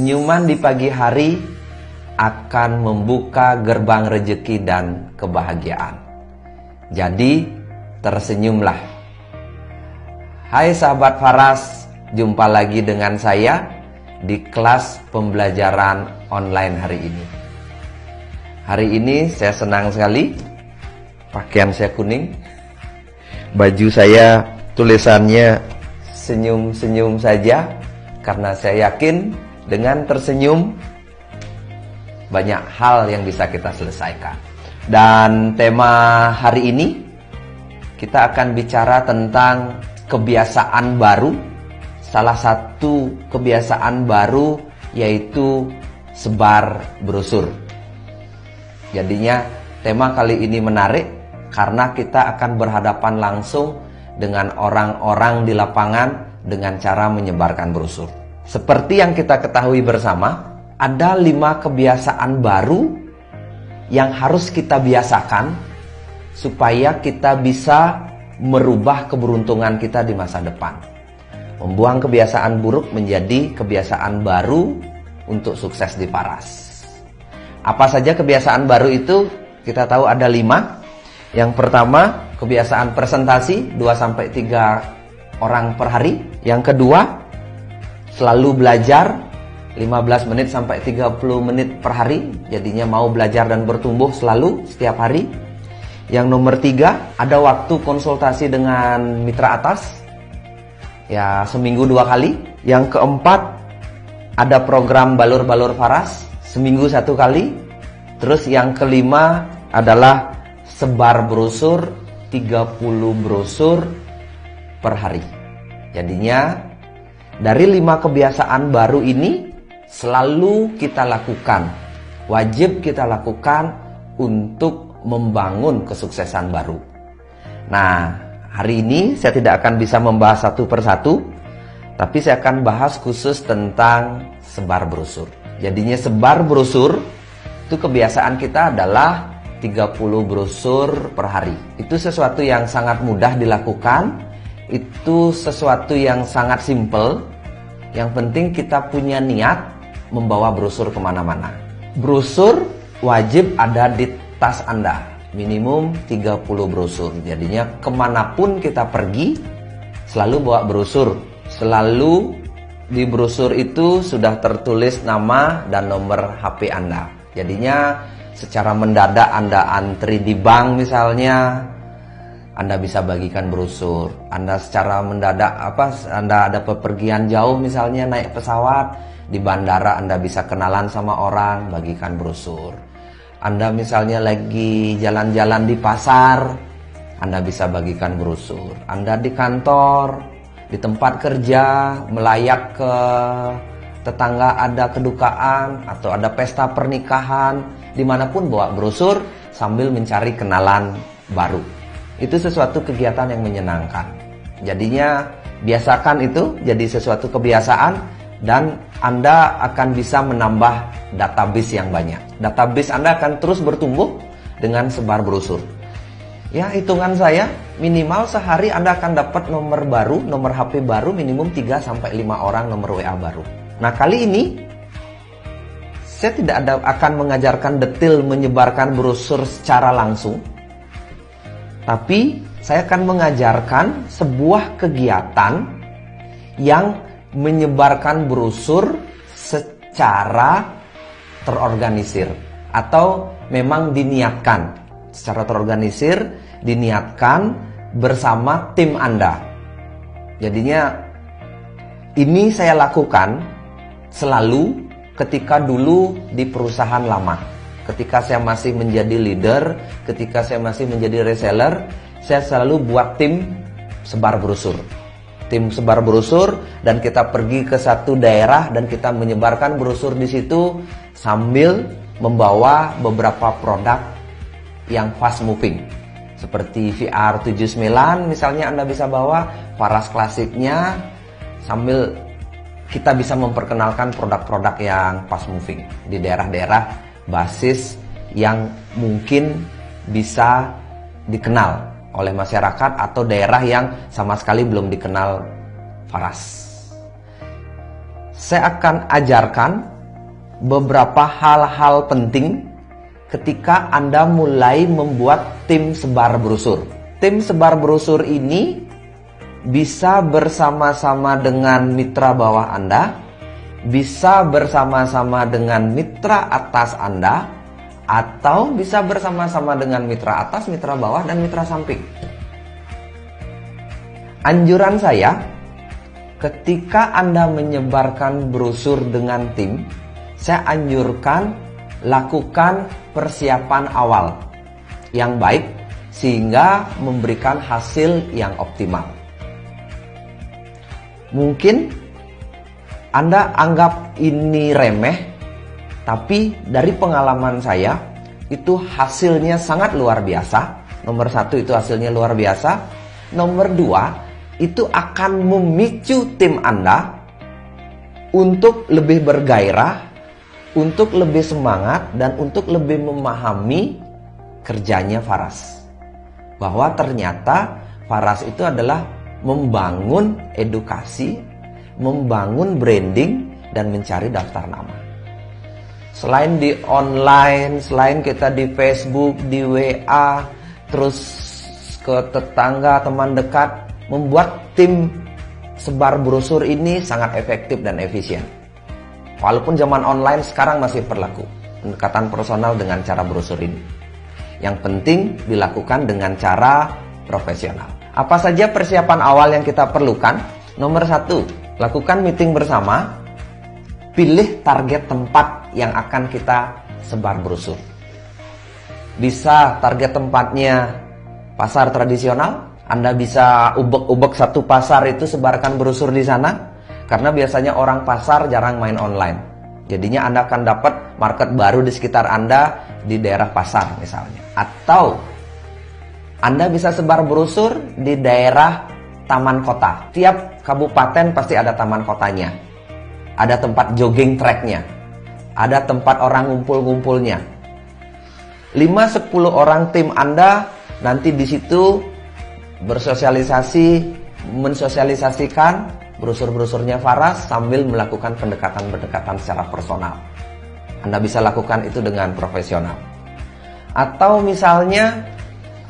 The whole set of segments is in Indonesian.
Senyuman di pagi hari akan membuka gerbang rezeki dan kebahagiaan. Jadi, tersenyumlah. Hai sahabat Faras, jumpa lagi dengan saya di kelas pembelajaran online hari ini. Hari ini saya senang sekali. Pakaian saya kuning. Baju saya tulisannya senyum-senyum saja, karena saya yakin dengan tersenyum banyak hal yang bisa kita selesaikan. Dan tema hari ini kita akan bicara tentang kebiasaan baru. Salah satu kebiasaan baru yaitu sebar brosur. Jadinya tema kali ini menarik karena kita akan berhadapan langsung dengan orang-orang di lapangan dengan cara menyebarkan brosur. Seperti yang kita ketahui bersama, ada 5 kebiasaan baru yang harus kita biasakan supaya kita bisa merubah keberuntungan kita di masa depan. Membuang kebiasaan buruk menjadi kebiasaan baru untuk sukses di Faras. Apa saja kebiasaan baru itu? Kita tahu ada 5. Yang pertama, kebiasaan presentasi 2-3 orang per hari. Yang kedua, selalu belajar 15 menit sampai 30 menit per hari. Jadinya mau belajar dan bertumbuh selalu setiap hari. Yang nomor 3, ada waktu konsultasi dengan mitra atas. Ya, seminggu 2 kali. Yang keempat, ada program balur-balur Faras seminggu 1 kali. Terus yang kelima adalah sebar brosur 30 brosur per hari. Jadinya dari 5 kebiasaan baru ini selalu kita lakukan, wajib kita lakukan untuk membangun kesuksesan baru. Nah, hari ini saya tidak akan bisa membahas satu persatu, tapi saya akan bahas khusus tentang sebar brosur. Jadinya sebar brosur itu kebiasaan kita adalah 30 brosur per hari. Itu sesuatu yang sangat mudah dilakukan. Itu sesuatu yang sangat simple. Yang penting kita punya niat membawa brosur kemana-mana. Brosur wajib ada di tas Anda, minimum 30 brosur. Jadinya kemanapun kita pergi selalu bawa brosur. Selalu di brosur itu sudah tertulis nama dan nomor HP Anda. Jadinya secara mendadak Anda antri di bank misalnya, Anda bisa bagikan brosur. Anda secara mendadak Anda ada pepergian jauh misalnya naik pesawat, di bandara Anda bisa kenalan sama orang, bagikan brosur. Anda misalnya lagi jalan-jalan di pasar, Anda bisa bagikan brosur. Anda di kantor, di tempat kerja, melayat ke tetangga ada kedukaan atau ada pesta pernikahan, dimanapun bawa brosur sambil mencari kenalan baru. Itu sesuatu kegiatan yang menyenangkan. Jadinya biasakan itu jadi sesuatu kebiasaan dan Anda akan bisa menambah database yang banyak. Database Anda akan terus bertumbuh dengan sebar brosur. Ya, hitungan saya minimal sehari Anda akan dapat nomor baru, nomor HP baru minimum 3-5 orang nomor WA baru. Nah, kali ini saya tidak akan mengajarkan detail menyebarkan brosur secara langsung. Tapi saya akan mengajarkan sebuah kegiatan yang menyebarkan brosur secara terorganisir atau memang diniatkan. Secara terorganisir, diniatkan bersama tim Anda. Jadinya ini saya lakukan selalu ketika dulu di perusahaan lama. Ketika saya masih menjadi leader, ketika saya masih menjadi reseller, saya selalu buat tim sebar brosur. Tim sebar brosur dan kita pergi ke satu daerah dan kita menyebarkan brosur di situ sambil membawa beberapa produk yang fast moving. Seperti VR79 misalnya Anda bisa bawa, Faras klasiknya, sambil kita bisa memperkenalkan produk-produk yang fast moving di daerah-daerah basis yang mungkin bisa dikenal oleh masyarakat atau daerah yang sama sekali belum dikenal Faras. Saya akan ajarkan beberapa hal-hal penting ketika Anda mulai membuat tim sebar brosur. Tim sebar brosur ini bisa bersama-sama dengan mitra bawah Anda, bisa bersama-sama dengan mitra atas Anda, atau bisa bersama-sama dengan mitra atas, mitra bawah, dan mitra samping. Anjuran saya, ketika Anda menyebarkan brosur dengan tim, saya anjurkan lakukan persiapan awal yang baik sehingga memberikan hasil yang optimal. Mungkin Anda anggap ini remeh, tapi dari pengalaman saya itu hasilnya sangat luar biasa. Nomor 1 itu hasilnya luar biasa. Nomor 2 itu akan memicu tim Anda untuk lebih bergairah, untuk lebih semangat, dan untuk lebih memahami kerjanya Faras. Bahwa ternyata Faras itu adalah membangun edukasi, membangun branding, dan mencari daftar nama. Selain di online, selain kita di Facebook, di WA, terus ke tetangga, teman dekat, membuat tim sebar brosur ini sangat efektif dan efisien. Walaupun zaman online sekarang masih berlaku pendekatan personal dengan cara brosur ini. Yang penting dilakukan dengan cara profesional. Apa saja persiapan awal yang kita perlukan? Nomor 1, lakukan meeting bersama. Pilih target tempat yang akan kita sebar brosur. Bisa target tempatnya pasar tradisional. Anda bisa ubek-ubek satu pasar itu sebarkan brosur di sana. Karena biasanya orang pasar jarang main online. Jadinya Anda akan dapat market baru di sekitar Anda di daerah pasar misalnya. Atau Anda bisa sebar brosur di daerah taman kota. Tiap kabupaten pasti ada taman kotanya. Ada tempat jogging tracknya. Ada tempat orang ngumpul-ngumpulnya. 5-10 orang tim Anda nanti di situ bersosialisasi, mensosialisasikan brosur-brosurnya Faras sambil melakukan pendekatan-pendekatan secara personal. Anda bisa lakukan itu dengan profesional. Atau misalnya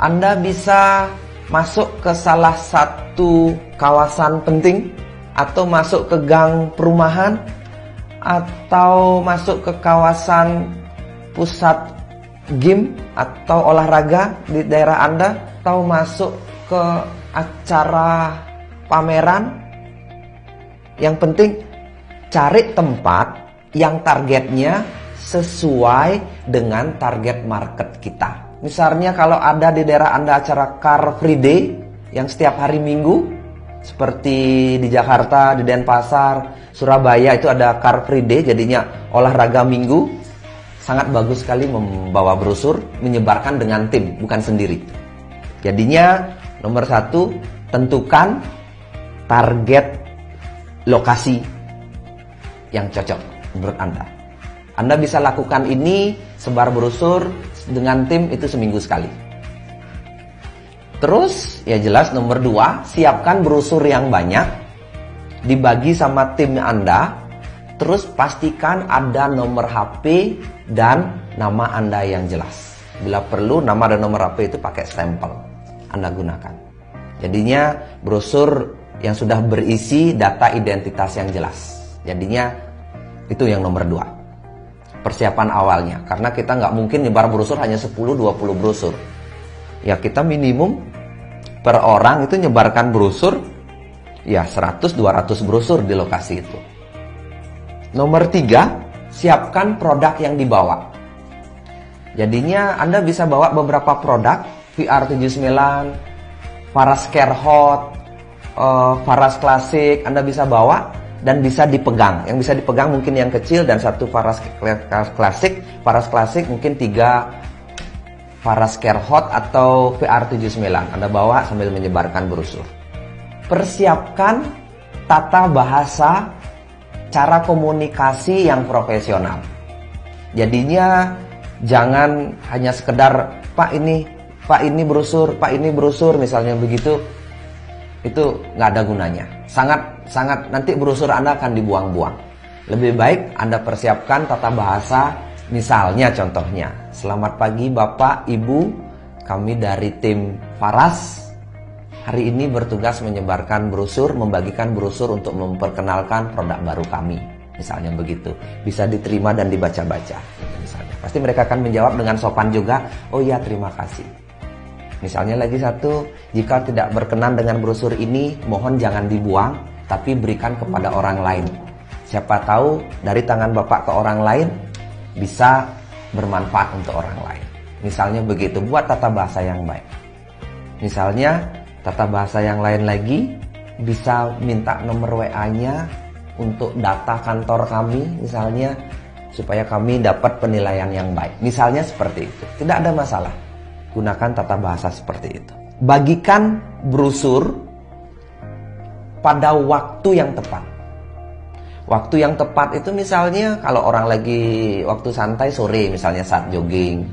Anda bisa masuk ke salah satu kawasan penting, atau masuk ke gang perumahan, atau masuk ke kawasan pusat gym atau olahraga di daerah Anda, atau masuk ke acara pameran. Yang penting cari tempat yang targetnya sesuai dengan target market kita. Misalnya kalau ada di daerah Anda acara Car Free Day yang setiap hari Minggu, seperti di Jakarta, di Denpasar, Surabaya itu ada Car Free Day, jadinya olahraga Minggu. Sangat bagus sekali membawa brosur, menyebarkan dengan tim, bukan sendiri. Jadinya nomor 1, tentukan target lokasi yang cocok menurut Anda. Anda bisa lakukan ini, sebar brosur dengan tim itu seminggu sekali. Terus ya jelas nomor 2, siapkan brosur yang banyak, dibagi sama tim Anda. Terus pastikan ada nomor HP dan nama Anda yang jelas. Bila perlu nama dan nomor HP itu pakai stempel Anda gunakan. Jadinya brosur yang sudah berisi data identitas yang jelas. Jadinya itu yang nomor 2, persiapan awalnya. Karena kita nggak mungkin nyebar brosur hanya 10-20 brosur. Ya kita minimum per orang itu nyebarkan brosur ya 100-200 brosur di lokasi itu. Nomor 3, siapkan produk yang dibawa. Jadinya Anda bisa bawa beberapa produk, VR79, Faras Care Hot, Faras Klasik, Anda bisa bawa dan bisa dipegang. Yang bisa dipegang mungkin yang kecil dan satu Faras Klasik. Faras Klasik mungkin 3 Faras Care Hot atau VR79. Anda bawa sambil menyebarkan brosur. Persiapkan tata bahasa, cara komunikasi yang profesional. Jadinya jangan hanya sekedar Pak ini brosur misalnya begitu. Itu nggak ada gunanya. Sangat nanti brosur Anda akan dibuang-buang. Lebih baik Anda persiapkan tata bahasa, misalnya contohnya, selamat pagi Bapak, Ibu, kami dari tim Faras hari ini bertugas menyebarkan brosur, membagikan brosur untuk memperkenalkan produk baru kami. Misalnya begitu, bisa diterima dan dibaca-baca. Misalnya, pasti mereka akan menjawab dengan sopan juga, oh iya terima kasih. Misalnya lagi satu, jika tidak berkenan dengan brosur ini, mohon jangan dibuang, tapi berikan kepada orang lain. Siapa tahu dari tangan Bapak ke orang lain bisa bermanfaat untuk orang lain. Misalnya begitu, buat tata bahasa yang baik. Misalnya tata bahasa yang lain lagi, bisa minta nomor WA-nya untuk data kantor kami misalnya, supaya kami dapat penilaian yang baik. Misalnya seperti itu, tidak ada masalah. Gunakan tata bahasa seperti itu. Bagikan brosur pada waktu yang tepat. Waktu yang tepat itu misalnya kalau orang lagi waktu santai sore, misalnya saat jogging,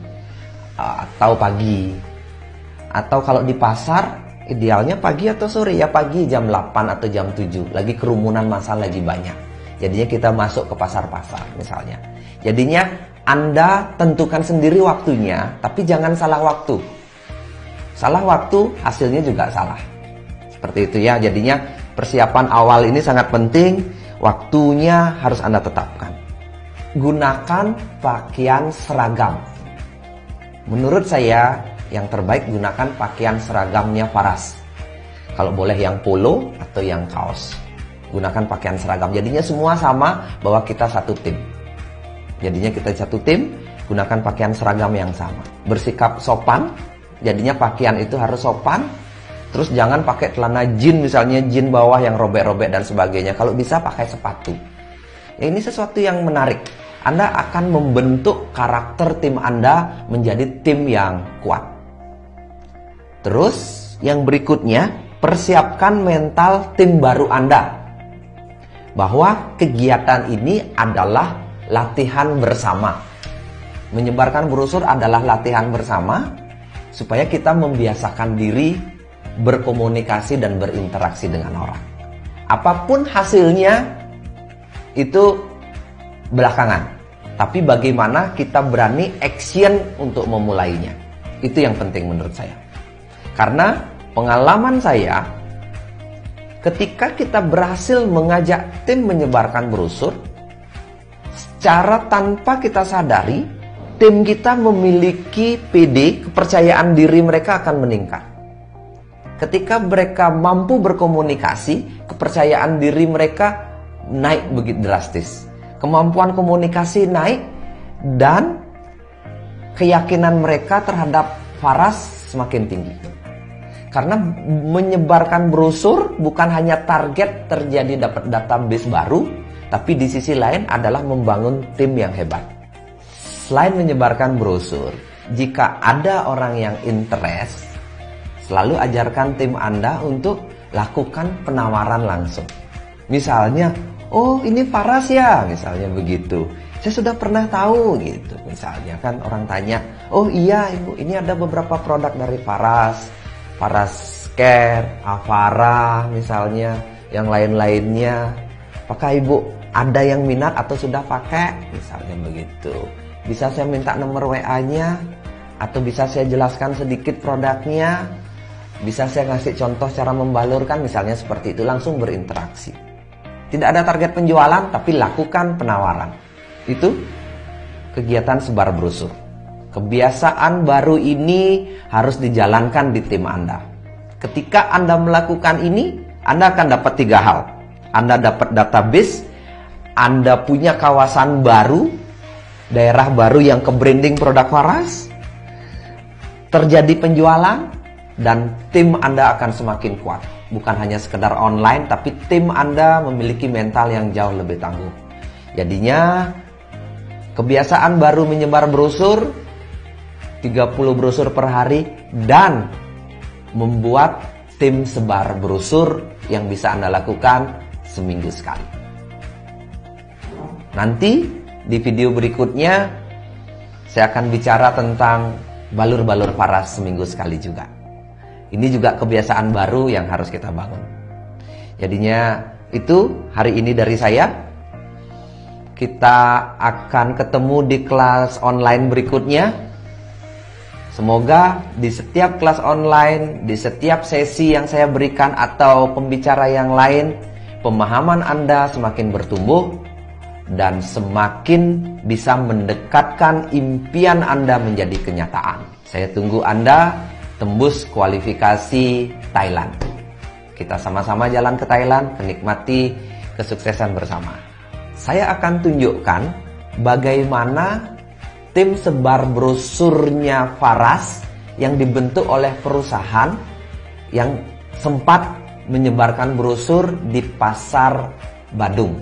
atau pagi. Atau kalau di pasar, idealnya pagi atau sore, ya pagi jam 8 atau jam 7. Lagi kerumunan massa lagi banyak. Jadinya kita masuk ke pasar-pasar misalnya. Jadinya Anda tentukan sendiri waktunya, tapi jangan salah waktu. Salah waktu, hasilnya juga salah. Seperti itu ya, jadinya persiapan awal ini sangat penting. Waktunya harus Anda tetapkan. Gunakan pakaian seragam. Menurut saya, yang terbaik gunakan pakaian seragamnya Faras. Kalau boleh yang polo atau yang kaos. Gunakan pakaian seragam. Jadinya semua sama, bahwa kita satu tim. Jadinya kita satu tim, gunakan pakaian seragam yang sama. Bersikap sopan, jadinya pakaian itu harus sopan. Terus jangan pakai celana jean, misalnya jean bawah yang robek-robek dan sebagainya. Kalau bisa pakai sepatu. Ya, ini sesuatu yang menarik. Anda akan membentuk karakter tim Anda menjadi tim yang kuat. Terus yang berikutnya, persiapkan mental tim baru Anda. Bahwa kegiatan ini adalah latihan bersama. Menyebarkan brosur adalah latihan bersama, supaya kita membiasakan diri berkomunikasi dan berinteraksi dengan orang. Apapun hasilnya itu belakangan, tapi bagaimana kita berani action untuk memulainya, itu yang penting menurut saya. Karena pengalaman saya, ketika kita berhasil mengajak tim menyebarkan brosur, secara tanpa kita sadari, tim kita memiliki PD, kepercayaan diri mereka akan meningkat. Ketika mereka mampu berkomunikasi, kepercayaan diri mereka naik begitu drastis. Kemampuan komunikasi naik dan keyakinan mereka terhadap Faras semakin tinggi. Karena menyebarkan brosur bukan hanya target terjadi dapat database baru, tapi di sisi lain adalah membangun tim yang hebat. Selain menyebarkan brosur, jika ada orang yang interest, selalu ajarkan tim Anda untuk lakukan penawaran langsung. Misalnya, oh ini Faras ya, misalnya begitu. Saya sudah pernah tahu gitu. Misalnya kan orang tanya, oh iya Ibu, ini ada beberapa produk dari Faras. Faras Care, Avara misalnya, yang lain-lainnya. Apakah Ibu ada yang minat atau sudah pakai? Misalnya begitu. Bisa saya minta nomor WA-nya? Atau bisa saya jelaskan sedikit produknya? Bisa saya ngasih contoh cara membalurkan, misalnya seperti itu, langsung berinteraksi. Tidak ada target penjualan, tapi lakukan penawaran. Itu kegiatan sebar brosur. Kebiasaan baru ini harus dijalankan di tim Anda. Ketika Anda melakukan ini, Anda akan dapat 3 hal. Anda dapat database, Anda punya kawasan baru, daerah baru yang ke branding produk Faras, terjadi penjualan, dan tim Anda akan semakin kuat. Bukan hanya sekedar online, tapi tim Anda memiliki mental yang jauh lebih tangguh. Jadinya, kebiasaan baru menyebar brosur, 30 brosur per hari, dan membuat tim sebar brosur yang bisa Anda lakukan seminggu sekali. Nanti di video berikutnya, saya akan bicara tentang balur-balur Faras seminggu sekali juga. Ini juga kebiasaan baru yang harus kita bangun. Jadinya itu hari ini dari saya. kita akan ketemu di kelas online berikutnya. Semoga di setiap kelas online, di setiap sesi yang saya berikan atau pembicara yang lain, pemahaman Anda semakin bertumbuh dan semakin bisa mendekatkan impian Anda menjadi kenyataan. Saya tunggu Anda tembus kualifikasi Thailand. Kita sama-sama jalan ke Thailand, menikmati kesuksesan bersama. Saya akan tunjukkan bagaimana tim sebar brosurnya Faras yang dibentuk oleh perusahaan yang sempat menyebarkan brosur di pasar Badung.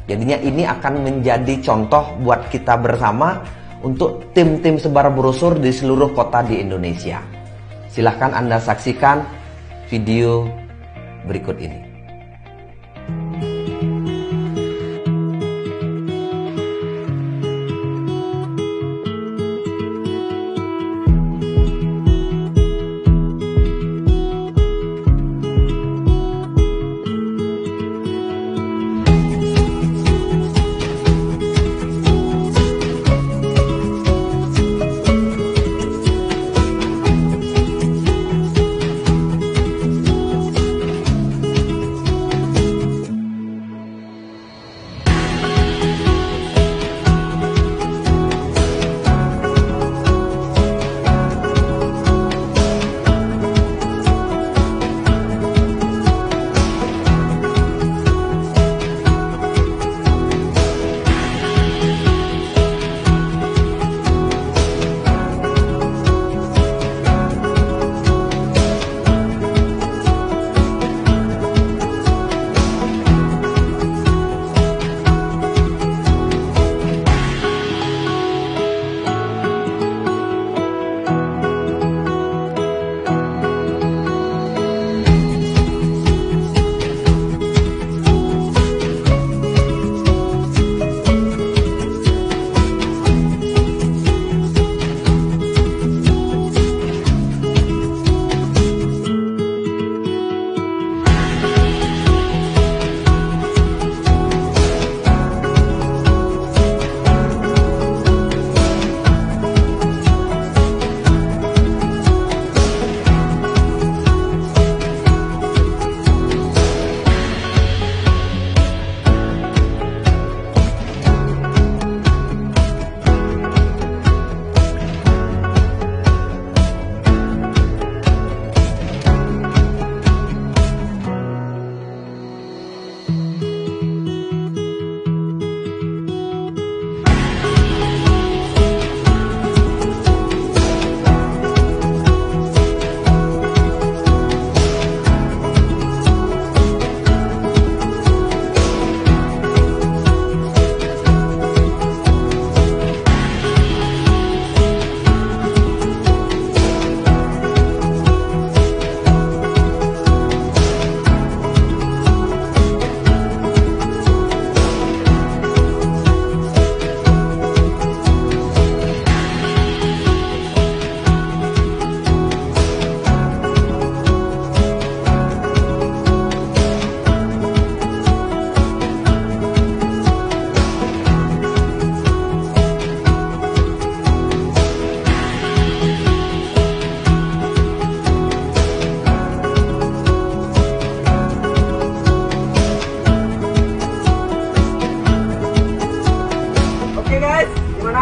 Jadinya ini akan menjadi contoh buat kita bersama untuk tim-tim sebar brosur di seluruh kota di Indonesia. Silahkan Anda saksikan video berikut ini.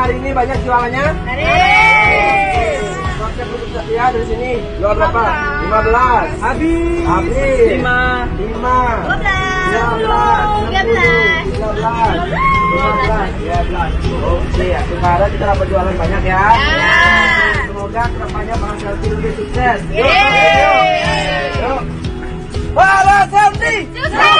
Hari ini banyak jualannya? Konsep untuk setia dari sini. Jual berapa? 15. Habis. 5. 15. Oke, sekarang kita dapat jualan banyak ya. Semoga kedepannya Para Selfie lebih sukses. Yuk. Para Selfie sukses.